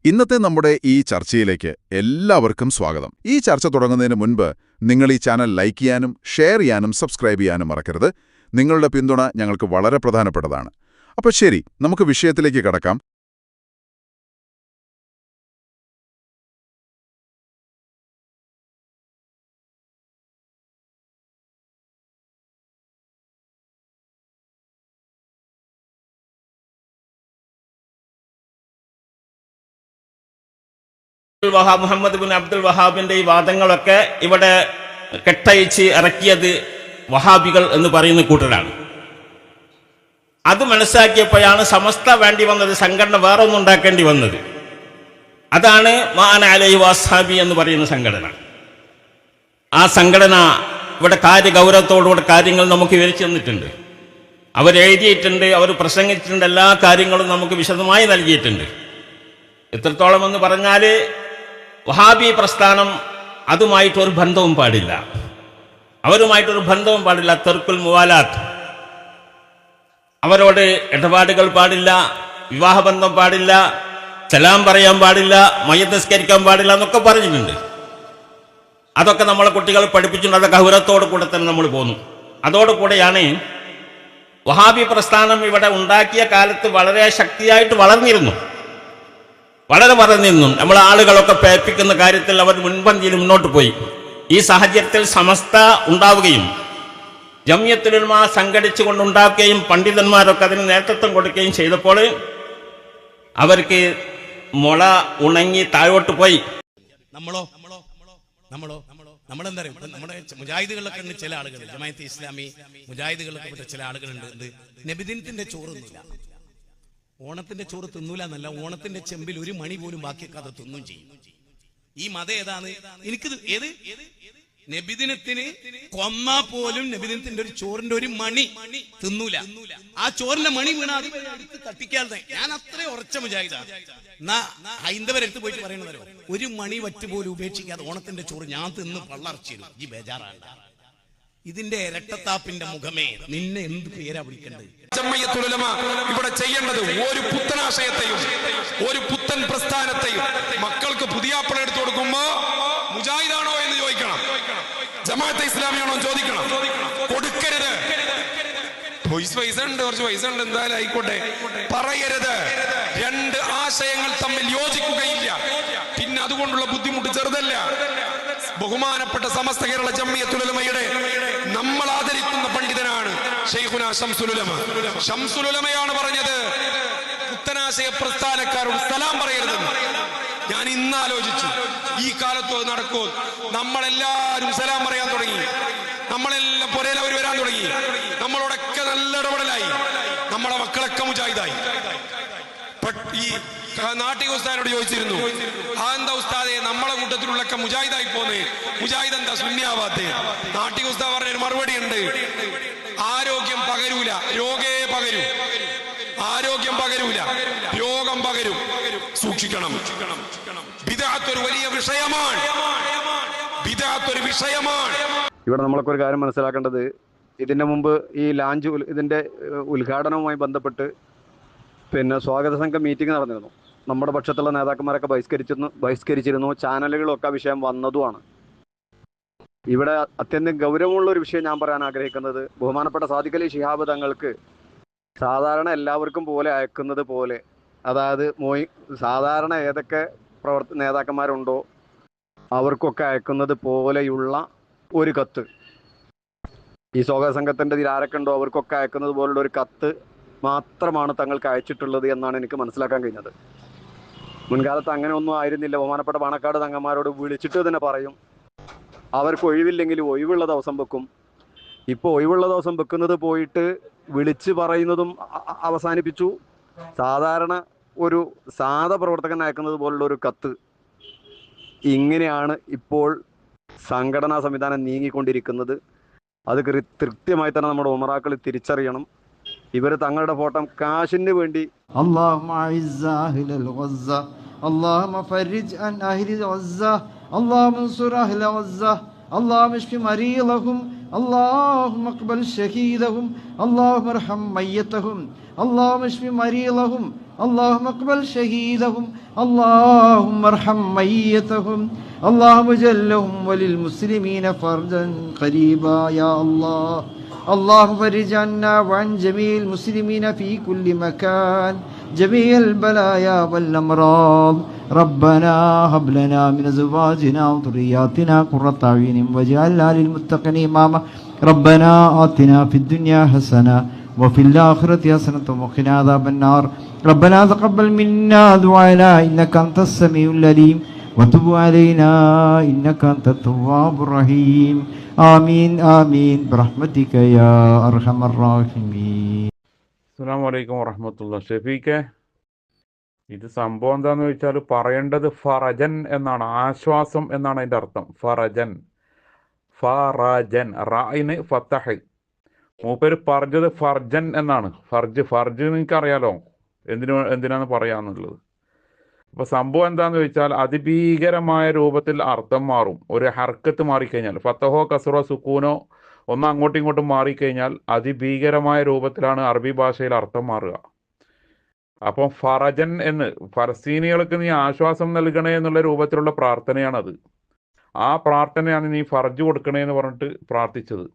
ഇന്നത്തെ നമ്മുടെ ഈ ചർച്ചയിലേക്ക് എല്ലാവർക്കും സ്വാഗതം. ഈ ചർച്ച തുടങ്ങുന്നതിന് മുൻപ് നിങ്ങൾ ഈ ചാനൽ ലൈക്ക് ചെയ്യാനും ഷെയർ ചെയ്യാനും സബ്സ്ക്രൈബ് ചെയ്യാനും മറക്കരുത്. നിങ്ങളുടെ പിന്തുണ ഞങ്ങൾക്ക് വളരെ പ്രധാനപ്പെട്ടതാണ്. അപ്പോൾ ശരി, നമുക്ക് വിഷയത്തിലേക്ക് കടക്കാം. മുഹമ്മദ് ബിൻ അബ്ദുൽ വഹാബിന്റെ ഈ വാദങ്ങളൊക്കെ ഇവിടെ കെട്ടയച്ച് ഇറക്കിയത് വഹാബികൾ എന്ന് പറയുന്ന കൂട്ടരാണ്. അത് മനസ്സിലാക്കിയപ്പോഴാണ് സമസ്ത വേണ്ടി വന്നത്, സംഘടന വേറെ ഒന്നും ഉണ്ടാക്കേണ്ടി വന്നത്. അതാണ് മാന അലൈഹി വസ്ഹാബി എന്ന് പറയുന്ന സംഘടന. ആ സംഘടന ഇവിടെ കാര്യഗൗരവത്തോടുകൂടെ കാര്യങ്ങൾ നമുക്ക് വിവരിച്ചു തന്നിട്ടുണ്ട്. അവരെഴുതിയിട്ടുണ്ട്, അവർ പ്രസംഗിച്ചിട്ടുണ്ട്, എല്ലാ കാര്യങ്ങളും നമുക്ക് വിശദമായി നൽകിയിട്ടുണ്ട്. എത്രത്തോളം എന്ന് പറഞ്ഞാൽ വഹാബി പ്രസ്ഥാനം അതുമായിട്ടൊരു ബന്ധവും പാടില്ല, അവരുമായിട്ടൊരു ബന്ധവും പാടില്ല. തർക്കുൽ മുവാലാത്ത്, അവരോട് ഇടപാടുകൾ പാടില്ല, വിവാഹബന്ധം പാടില്ല, സലാം പറയാൻ പാടില്ല, മയ്യത്ത് നിസ്കരിക്കാൻ പാടില്ല എന്നൊക്കെ പറഞ്ഞിട്ടുണ്ട്. അതൊക്കെ നമ്മളെ കുട്ടികൾ പഠിപ്പിച്ചിട്ടുണ്ട്. അതൊക്കെ ഗൗരവത്തോടു കൂടെ തന്നെ നമ്മൾ പോന്നു. അതോടുകൂടെയാണ് വഹാബി പ്രസ്ഥാനം ഇവിടെ ഉണ്ടാക്കിയ കാലത്ത് വളരെ ശക്തിയായിട്ട് വളർന്നിരുന്നു. നമ്മളെ ആളുകളൊക്കെ പേപ്പിക്കുന്ന കാര്യത്തിൽ അവർ മുൻപന്തിയിൽ മുന്നോട്ട് പോയി. ഈ സാഹചര്യത്തിൽ സമസ്ത ഉണ്ടാവുകയും ജംഇയ്യത്തുൽ ഉലമ സംഘടിച്ചുകൊണ്ടുണ്ടാക്കുകയും പണ്ഡിതന്മാരൊക്കെ അതിന് നേതൃത്വം കൊടുക്കുകയും ചെയ്തപ്പോൾ അവർക്ക് മുള ഉണങ്ങി താഴോട്ട് പോയി. നമ്മളെന്താ പറയുക, നമ്മുടെ മുജാഹിദുകളിലൊക്കെ ഉണ്ട് ചില ആളുകൾ, ജമാഅത്തെ ഇസ്ലാമി മുജാഹിദുകളിലൊക്കെ പെട്ട ചില ആളുകളുണ്ട്. നബിദിനത്തിന്റെ ചോറൊന്നുമില്ല, ഓണത്തിന്റെ ചോറ് തിന്നൂല എന്നല്ല, ഓണത്തിന്റെ ചെമ്പിൽ ഒരു മണി പോലും ബാക്കിയൊക്കെ തിന്നും ചെയ്യും. ഈ മതം ഏതാണ്? എനിക്കിത് ഏത് നബിദിനത്തിന് കൊന്നാ പോലും നബിദിനത്തിന്റെ ഒരു ചോറിന്റെ ഒരു മണി തിന്നൂല. ആ ചോറിന്റെ മണി വീണ അത് എടുത്ത് കട്ടിക്കാതെ. ഞാൻ അത്ര ഉറച്ച മുജാഹിദാണ്. എന്നാ ഹൈന്ദവരെടുത്ത് പോയിട്ട് പറയണതല്ലോ, ഒരു മണി വറ്റ് പോലും ഉപേക്ഷിക്കാതെ ഓണത്തിന്റെ ചോറ് ഞാൻ തിന്ന് പള്ളർച്ചിരുന്നു. ഈ ബേജാറാണ്. ഇതിന്റെ ഇരട്ടത്താപ്പിന്റെ മുഖമേ, നിന്നെ എന്ത് പേരാ വിളിക്കേണ്ടത്? ജംഇയ്യത്തുൽ ഉലമ ഇവിടെ ചെയ്യേണ്ടത് ഒരു പുത്തനാശയത്തെയും ഒരു പുത്തൻ പ്രസ്ഥാനത്തെയും മക്കൾക്ക് പുതിയാപ്പിള എടുത്തു കൊടുക്കുമ്പോ മുജാഹിദാണോ എന്ന് ചോദിക്കണം, ജമാഅത്തെ ഇസ്ലാമിയാണോ ചോദിക്കണം. കൊടുക്കരുത്. പൈസ ഉണ്ട്, കുറച്ച് പൈസ ഉണ്ട്, എന്തായാലും ആയിക്കോട്ടെ പറയരുത്. രണ്ട് ആശയങ്ങൾ തമ്മിൽ യോജിക്കുകയില്ല, പിന്നെ അതുകൊണ്ടുള്ള ബുദ്ധിമുട്ട് ചെറുതല്ല. ബഹുമാനപ്പെട്ട സമസ്ത കേരള ജംഇയ്യത്തുൽ ഉലമയുടെ നമ്മൾ ആദരിക്കുന്ന പണ്ഡിതനാണ് ശൈഖുന ശംസുൽ ഉലമ. ശംസുൽ ഉലമയാണ് പറഞ്ഞത് പുത്തനാശയ പ്രസ്ഥാനക്കാരോട് സലാം പറയരുതെന്ന്. ഞാൻ ഇന്ന് ആലോചിച്ചു, ഈ കാലത്ത് നടക്കൂ? നമ്മളെല്ലാരും സലാം പറയാൻ തുടങ്ങി, നമ്മളെല്ലാം പൊരേലവർ വരാൻ തുടങ്ങി, നമ്മളോടൊക്കെ നല്ല ഇടപെടലായി, നമ്മളെ മക്കളൊക്കെ മുജാഹിദായി. ഈ നാട്ടിക ഉസ്താദിനോട് ചോദിച്ചിരുന്നു, ആ എന്താ ഉസ്താദെ നമ്മളെ കൂട്ടത്തിലുള്ളൊക്കെ മുജാഹിദായി പോന്നേ, മുജാഹിദ് എന്താ സുന്നിയാവാത്തേ? നാട്ടിക ഉസ്താദ് പറഞ്ഞൊരു മറുപടി ഉണ്ട്, ആരോഗ്യം പകരൂല, രോഗേ പകരൂ. ആരോഗ്യം പകരൂല, രോഗം പകരും. സൂക്ഷിക്കണം. ബിദ്അത്ത് ഒരു വലിയ വിഷയമാണ്, ബിദ്അത്ത് ഒരു വിഷയമാണ്. ഇവിടെ നമ്മളൊക്കെ ഒരു കാര്യം മനസ്സിലാക്കേണ്ടത്, ഇതിന്റെ മുമ്പ് ഈ ലാഞ്ച് ഇതിന്റെ ഉദ്ഘാടനവുമായി ബന്ധപ്പെട്ട് സ്വാഗത സംഘം മീറ്റിംഗ് നടന്നിരുന്നു. നമ്മുടെ പക്ഷത്തുള്ള നേതാക്കന്മാരൊക്കെ ബഹിഷ്കരിച്ചിരുന്നു. ചാനലുകളൊക്കെ വിഷയം വന്നതുമാണ്. ഇവിടെ അത്യന്തം ഗൗരവമുള്ള ഒരു വിഷയം ഞാൻ പറയാൻ ആഗ്രഹിക്കുന്നത്, ബഹുമാനപ്പെട്ട സാദിഖ് അലി ശിഹാബ് തങ്ങൾക്ക് സാധാരണ എല്ലാവർക്കും പോലെ അയക്കുന്നത് പോലെ, അതായത് സാധാരണ ഏതൊക്കെ നേതാക്കന്മാരുണ്ടോ അവർക്കൊക്കെ അയക്കുന്നത് പോലെയുള്ള ഒരു കത്ത്, ഈ സ്വാഗത സംഘത്തിൻ്റെ ഇതിൽ ആരൊക്കെ ഉണ്ടോ അവർക്കൊക്കെ അയക്കുന്നത് പോലുള്ള ഒരു കത്ത് മാത്രമാണ് തങ്ങൾക്ക് അയച്ചിട്ടുള്ളത് എന്നാണ് എനിക്ക് മനസ്സിലാക്കാൻ കഴിഞ്ഞത്. മുൻകാലത്ത് അങ്ങനെ ഒന്നും ആയിരുന്നില്ല. ബഹുമാനപ്പെട്ട പാണക്കാട് തങ്ങന്മാരോട് വിളിച്ചിട്ട് തന്നെ പറയും, അവർക്ക് ഒഴിവില്ലെങ്കിൽ ഒഴിവുള്ള ദിവസം വെക്കും. ഇപ്പോൾ ഒഴിവുള്ള ദിവസം വെക്കുന്നത് പോയിട്ട് വിളിച്ച് പറയുന്നതും അവസാനിപ്പിച്ചു. സാധാരണ ഒരു പ്രവർത്തകൻ അയക്കുന്നത് പോലുള്ള ഒരു കത്ത്. ഇങ്ങനെയാണ് ഇപ്പോൾ സംഘടനാ സംവിധാനം നീങ്ങിക്കൊണ്ടിരിക്കുന്നത്. അത് കൃത്യമായി തന്നെ നമ്മുടെ ഉമറാക്കൾ തിരിച്ചറിയണം. ഇവർ തങ്ങളുടെ ഫോട്ടോ കാശിന് വേണ്ടി اللهم اشف مريضهم اللهم اقبل شهيدهم اللهم ارحم ميتهم اللهم اشف مريضهم اللهم اقبل شهيدهم اللهم ارحم ميتهم اللهم اجعل لهم وللمسلمين فرجا قريبا يا الله. اللهم فرج عنا وعن جميع المسلمين في كل مكان جميع البلايا والأمراض. ربنا هب لنا من أزواجنا وذرياتنا قرة أعين واجعلنا للمتقين إماما. ربنا آتنا في الدنيا حسنة وفي الآخرة حسنة وقنا عذاب النار. ربنا تقبل منا دعاءنا إنك أنت السميع العليم وتب علينا إنك أنت التواب الرحيم. آمين آمين برحمتك يا أرحم الراحمين. അസ്സലാമു അലൈക്കും വറഹ്മത്തുള്ളാഹി. ഷെഫീഖെ, ഇത് സംഭവം എന്താന്ന് ചോദിച്ചാൽ പറയേണ്ടത് ഫറജൻ എന്നാണ്, ആശ്വാസം എന്നാണ് അതിൻ്റെ അർത്ഥം. ഫറജൻ, ഫറജൻ, റായിന് ഫത്തഹ്. മൂപ്പര് പറഞ്ഞത് ഫർജൻ എന്നാണ്. ഫർജ് നിങ്ങൾക്കറിയാലോ എന്തിനാന്ന് പറയാന്നുള്ളത്. അപ്പോൾ സംഭവം എന്താണെന്ന് ചോദിച്ചാൽ അതിഭീകരമായ രൂപത്തിൽ അർത്ഥം മാറും. ഒരു ഹർക്കത്ത് മാറിക്കഴിഞ്ഞാൽ, ഫത്തഹോ കസറോ സുക്കൂനോ ഒന്ന് അങ്ങോട്ടും ഇങ്ങോട്ടും മാറിക്കഴിഞ്ഞാൽ അതിഭീകരമായ രൂപത്തിലാണ് അറബി ഭാഷയിൽ അർത്ഥം മാറുക. അപ്പം ഫറജൻ എന്ന്, ഫലസ്തീനികൾക്ക് നീ ആശ്വാസം നൽകണേ എന്നുള്ള രൂപത്തിലുള്ള പ്രാർത്ഥനയാണത്. ആ പ്രാർത്ഥനയാണ് നീ ഫർജ് കൊടുക്കണേ എന്ന് പറഞ്ഞിട്ട് പ്രാർത്ഥിച്ചത്.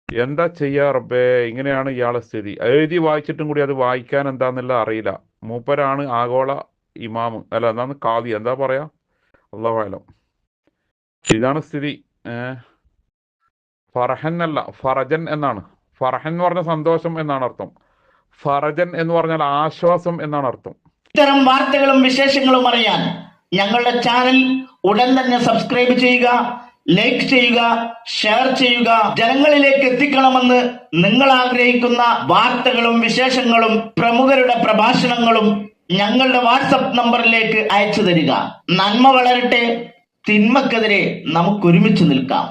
എന്താ ചെയ്യുക റബ്ബേ, ഇങ്ങനെയാണ് ഇയാളെ സ്ഥിതി. എഴുതി വായിച്ചിട്ടും കൂടി അത് വായിക്കാൻ എന്താന്നുള്ള അറിയില്ല. മൂപ്പരാണ് ആഗോള ഇമാമ്, അല്ല എന്താണ് കാദി, എന്താ പറയാ, അല്ലാഹു അഅലം. ഇതാണ് സ്ഥിതി. ഫറഹൻ അല്ല, ഫറജൻ എന്നാണ്. ഫറഹൻ എന്ന് പറഞ്ഞ സന്തോഷം എന്നാണ് അർത്ഥം. ഫറജൻ എന്ന് പറഞ്ഞാൽ ആശ്വാസം എന്നാണ് അർത്ഥം. ഇത്തരം വാർത്തകളും വിശേഷങ്ങളും അറിയാൻ ഞങ്ങളുടെ ചാനൽ ഉടൻ തന്നെ സബ്സ്ക്രൈബ് ചെയ്യുക, ലൈക്ക് ചെയ്യുക, ഷെയർ ചെയ്യുക. ജനങ്ങളിലേക്ക് എത്തിക്കണമെന്ന് നിങ്ങൾ ആഗ്രഹിക്കുന്ന വാർത്തകളും വിശേഷങ്ങളും പ്രമുഖരുടെ പ്രഭാഷണങ്ങളും ഞങ്ങളുടെ വാട്സപ്പ് നമ്പറിലേക്ക് അയച്ചു തരിക. നന്മ വളരട്ടെ, തിന്മക്കെതിരെ നമുക്കൊരുമിച്ച് നിൽക്കാം.